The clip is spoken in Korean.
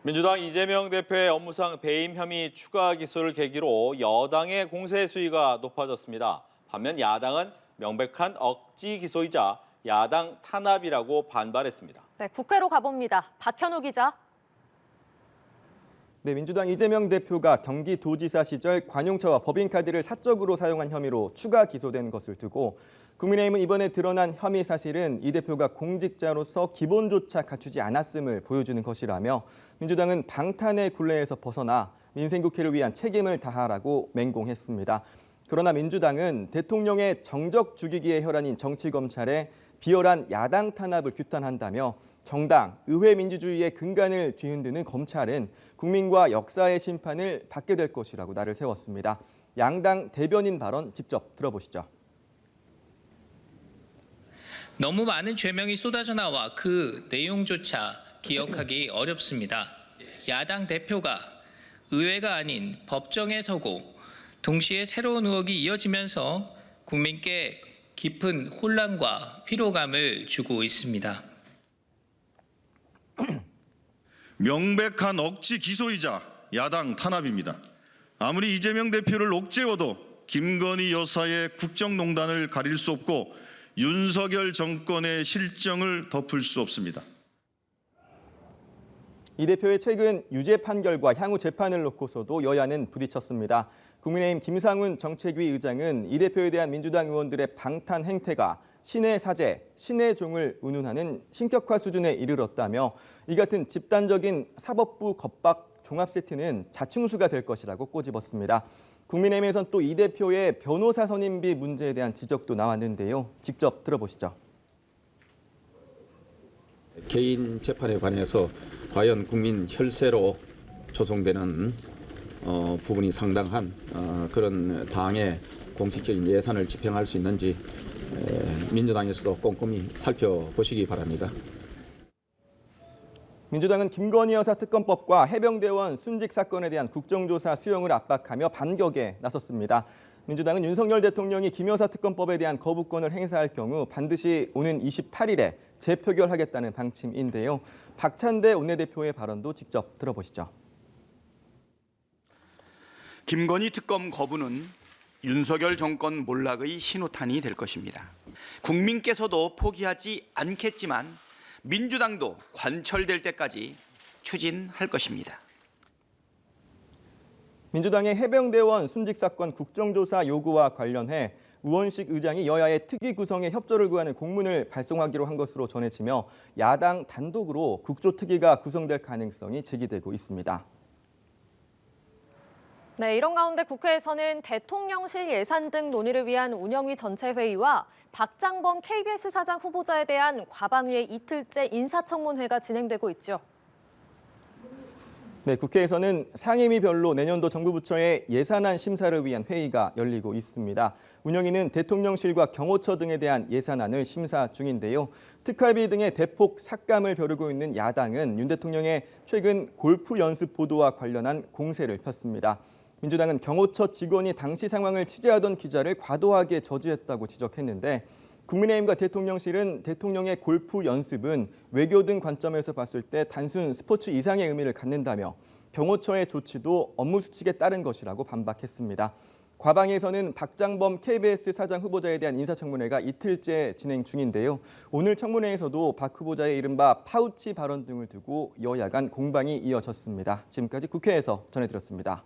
민주당 이재명 대표의 업무상 배임 혐의 추가 기소를 계기로 여당의 공세 수위가 높아졌습니다. 반면 야당은 명백한 억지 기소이자 야당 탄압이라고 반발했습니다. 네, 국회로 가봅니다. 박현우 기자. 네, 민주당 이재명 대표가 경기도지사 시절 관용차와 법인카드를 사적으로 사용한 혐의로 추가 기소된 것을 두고 국민의힘은 이번에 드러난 혐의 사실은 이 대표가 공직자로서 기본조차 갖추지 않았음을 보여주는 것이라며 민주당은 방탄의 굴레에서 벗어나 민생국회를 위한 책임을 다하라고 맹공했습니다. 그러나 민주당은 대통령의 정적 죽이기의 혈안인 정치검찰에 비열한 야당 탄압을 규탄한다며 정당, 의회 민주주의의 근간을 뒤흔드는 검찰은 국민과 역사의 심판을 받게 될 것이라고 날을 세웠습니다. 양당 대변인 발언 직접 들어보시죠. 너무 많은 죄명이 쏟아져 나와 그 내용조차 기억하기 어렵습니다. 야당 대표가 의회가 아닌 법정에 서고 동시에 새로운 의혹이 이어지면서 국민께 깊은 혼란과 피로감을 주고 있습니다. 명백한 억지 기소이자 야당 탄압입니다. 아무리 이재명 대표를 옥죄어도 김건희 여사의 국정농단을 가릴 수 없고 윤석열 정권의 실정을 덮을 수 없습니다. 이 대표의 최근 유죄 판결과 향후 재판을 놓고서도 여야는 부딪혔습니다. 국민의힘 김상훈 정책위 의장은 이 대표에 대한 민주당 의원들의 방탄 행태가 신의 사제, 신의 종을 운운하는 신격화 수준에 이르렀다며 이 같은 집단적인 사법부 겁박 종합 세트는 자충수가 될 것이라고 꼬집었습니다. 국민의힘에선 또 이 대표의 변호사 선임비 문제에 대한 지적도 나왔는데요. 직접 들어보시죠. 개인 재판에 관해서 과연 국민 혈세로 조성되는 부분이 상당한 그런 당의 공식적인 예산을 집행할 수 있는지 민주당에서도 꼼꼼히 살펴보시기 바랍니다. 민주당은 김건희 여사 특검법과 해병대원 순직 사건에 대한 국정조사 수용을 압박하며 반격에 나섰습니다. 민주당은 윤석열 대통령이 김 여사 특검법에 대한 거부권을 행사할 경우 반드시 오는 28일에 재표결하겠다는 방침인데요. 박찬대 원내대표의 발언도 직접 들어보시죠. 김건희 특검 거부는 윤석열 정권 몰락의 신호탄이 될 것입니다. 국민께서도 포기하지 않겠지만 민주당도 관철될 때까지 추진할 것입니다. 민주당의 해병대원 순직 사건 국정조사 요구와 관련해 우원식 의장이 여야의 특위 구성에 협조를 구하는 공문을 발송하기로 한 것으로 전해지며 야당 단독으로 국조특위가 구성될 가능성이 제기되고 있습니다. 네, 이런 가운데 국회에서는 대통령실 예산 등 논의를 위한 운영위 전체 회의와 박장범 KBS 사장 후보자에 대한 과방위의 이틀째 인사청문회가 진행되고 있죠. 네, 국회에서는 상임위별로 내년도 정부 부처의 예산안 심사를 위한 회의가 열리고 있습니다. 운영위는 대통령실과 경호처 등에 대한 예산안을 심사 중인데요. 특활비 등의 대폭 삭감을 벼르고 있는 야당은 윤 대통령의 최근 골프 연습 보도와 관련한 공세를 폈습니다. 민주당은 경호처 직원이 당시 상황을 취재하던 기자를 과도하게 저지했다고 지적했는데 국민의힘과 대통령실은 대통령의 골프 연습은 외교 등 관점에서 봤을 때 단순 스포츠 이상의 의미를 갖는다며 경호처의 조치도 업무 수칙에 따른 것이라고 반박했습니다. 과방위에서는 박장범 KBS 사장 후보자에 대한 인사청문회가 이틀째 진행 중인데요. 오늘 청문회에서도 박 후보자의 이른바 파우치 발언 등을 두고 여야 간 공방이 이어졌습니다. 지금까지 국회에서 전해드렸습니다.